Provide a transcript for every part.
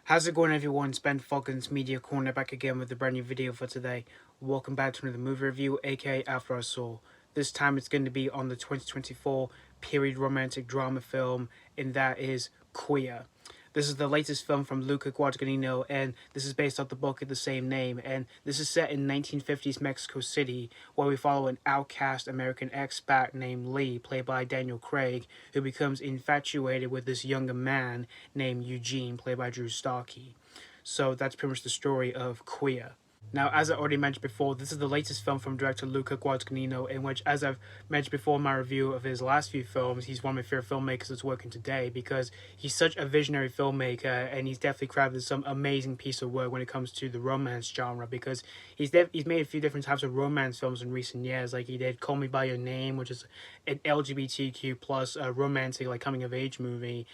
How's it going, everyone? It's Ben Falcons Media Corner back again with a brand new video for today. Welcome back to another movie review, aka After I Saw. This time it's going to be on the 2024 period romantic drama film, and that is Queer. This is the latest film from Luca Guadagnino, and this is based off the book of the same name. And this is set in 1950s Mexico City, where we follow an outcast American expat named Lee, played by Daniel Craig, who becomes infatuated with this younger man named Eugene, played by Starkey. So that's pretty much the story of Queer. Now, as I already mentioned before, this is the latest film from director Luca Guadagnino, in which, as I've mentioned before in my review of his last few films, he's one of my favorite filmmakers that's working today because he's such a visionary filmmaker, and he's definitely crafted some amazing piece of work when it comes to the romance genre, because he's made a few different types of romance films in recent years, like he did Call Me By Your Name, which is an LGBTQ plus romantic, like, coming of age movie,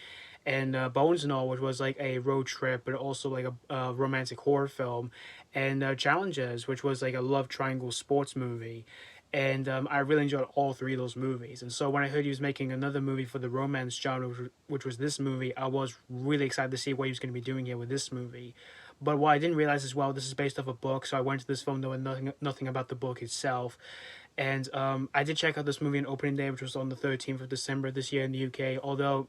and Bones and All, which was like a road trip, but also like a romantic horror film, and Challenges, which was like a love triangle sports movie. And I really enjoyed all three of those movies. And so when I heard he was making another movie for the romance genre, which was this movie, I was really excited to see what he was going to be doing here with this movie. But what I didn't realize as well, this is based off a book, so I went to this film knowing nothing about the book itself. And I did check out this movie on opening day, which was on the 13th of December this year in the UK, although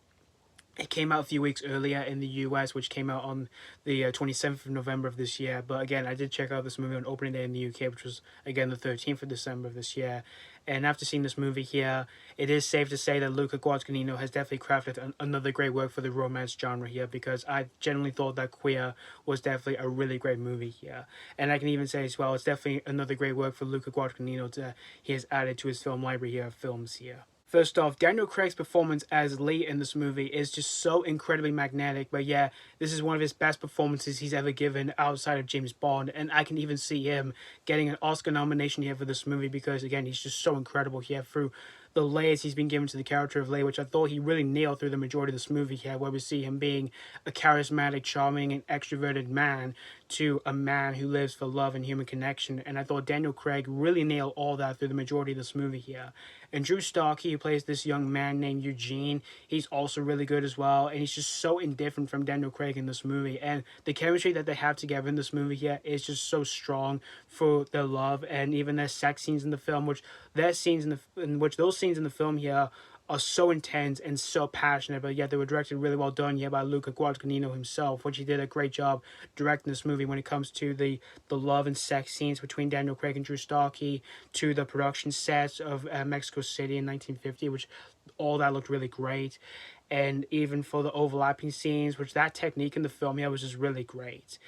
it came out a few weeks earlier in the US, which came out on the 27th of November of this year. But again, I did check out this movie on opening day in the UK, which was, again, the 13th of December of this year. And after seeing this movie here, it is safe to say that Luca Guadagnino has definitely crafted another great work for the romance genre here, because I generally thought that Queer was definitely a really great movie here. And I can even say as well, it's definitely another great work for Luca Guadagnino that he has added to his film library here of films here. First off, Daniel Craig's performance as Lee in this movie is just so incredibly magnetic. But yeah, this is one of his best performances he's ever given outside of James Bond. And I can even see him getting an Oscar nomination here for this movie because, again, he's just so incredible here through the layers he's been given to the character of Lee, which I thought he really nailed through the majority of this movie here, where we see him being a charismatic, charming, and extroverted man to a man who lives for love and human connection. And I thought Daniel Craig really nailed all that through the majority of this movie here. And Starkey, who plays this young man named Eugene, he's also really good as well. And he's just so indifferent from Daniel Craig in this movie. And the chemistry that they have together in this movie here is just so strong for their love and even their sex scenes in the film, which those scenes in the film here are so intense and so passionate, but yet they were directed really well done here by Luca Guadagnino himself, which he did a great job directing this movie when it comes to the love and sex scenes between Daniel Craig and Starkey, to the production sets of Mexico City in 1950, which all that looked really great. And even for the overlapping scenes, which that technique in the film here was just really great.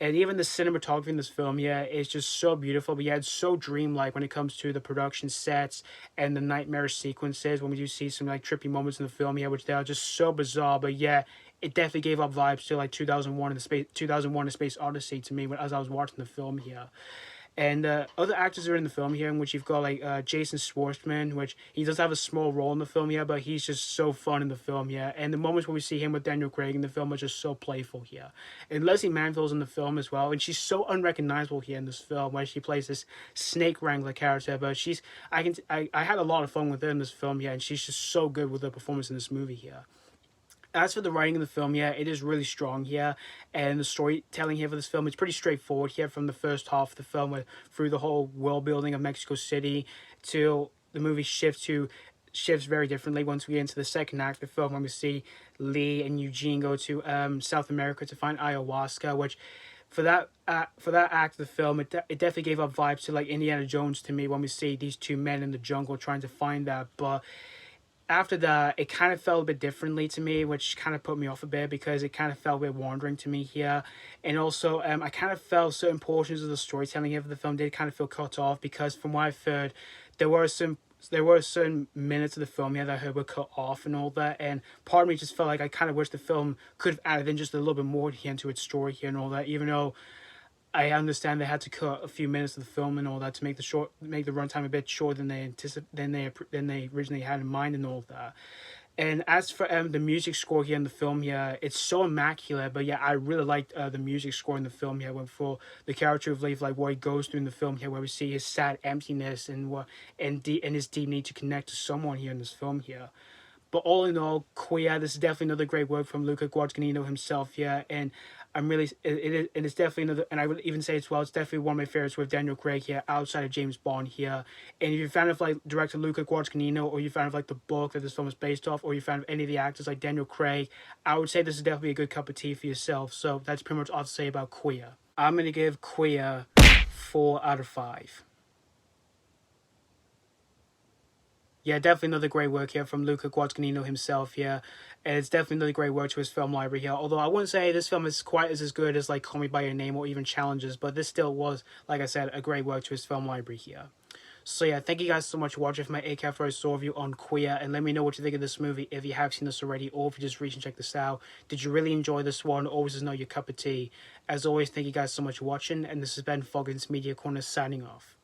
And even the cinematography in this film, yeah, is just so beautiful. But yeah, it's so dreamlike when it comes to the production sets and the nightmarish sequences. When we do see some like trippy moments in the film, yeah, which they are just so bizarre. But yeah, it definitely gave up vibes to like 2001: A Space Odyssey to me as I was watching the film here. And other actors are in the film here, in which you've got like Jason Schwartzman, which he does have a small role in the film here, but he's just so fun in the film here. And the moments where we see him with Daniel Craig in the film are just so playful here. And Lesley Manville's in the film as well, and she's so unrecognizable here in this film, where she plays this snake wrangler character. But I had a lot of fun with her in this film here, and she's just so good with her performance in this movie here. As for the writing of the film, yeah, it is really strong here, and the storytelling here for this film is pretty straightforward here from the first half of the film, through the whole world building of Mexico City, till the movie shifts very differently once we get into the second act of the film, when we see Lee and Eugene go to South America to find ayahuasca, which for that act of the film, it definitely gave up vibes to like Indiana Jones to me, when we see these two men in the jungle trying to find that. But after that, it kind of felt a bit differently to me, which kind of put me off a bit, because it kind of felt a bit wandering to me here. And also, I kind of felt certain portions of the storytelling here for the film did kind of feel cut off, because from what I've heard, there were certain minutes of the film here that I heard were cut off and all that, and part of me just felt like I kind of wish the film could have added in just a little bit more here into its story here and all that, even though I understand they had to cut a few minutes of the film and all that to make the runtime a bit shorter than they originally had in mind and all that. And as for the music score here in the film here, it's so immaculate. But yeah, I really liked the music score in the film here, when for the character of Leif, like what he goes through in the film here, where we see his sad emptiness and his deep need to connect to someone here in this film here. But all in all, Queer, this is definitely another great work from Luca Guadagnino himself here, and I'm really, it is definitely another, and I would even say as well, it's definitely one of my favorites with Daniel Craig here, outside of James Bond here. And if you're a fan of like director Luca Guadagnino, or you're a fan of like the book that this film is based off, or you're a fan of any of the actors like Daniel Craig, I would say this is definitely a good cup of tea for yourself. So that's pretty much all to say about Queer. I'm gonna give Queer 4 out of 5. Yeah, definitely another great work here from Luca Guadagnino himself here. And it's definitely another great work to his film library here. Although I wouldn't say this film is quite as good as like Call Me By Your Name or even Challenges, but this still was, like I said, a great work to his film library here. So yeah, thank you guys so much for watching for my ACAF First Saw review on Queer, and let me know what you think of this movie if you have seen this already, or if you just reach and check this out. Did you really enjoy this one, or was this not your cup of tea? As always, thank you guys so much for watching, and this has been Foggins Media Corner signing off.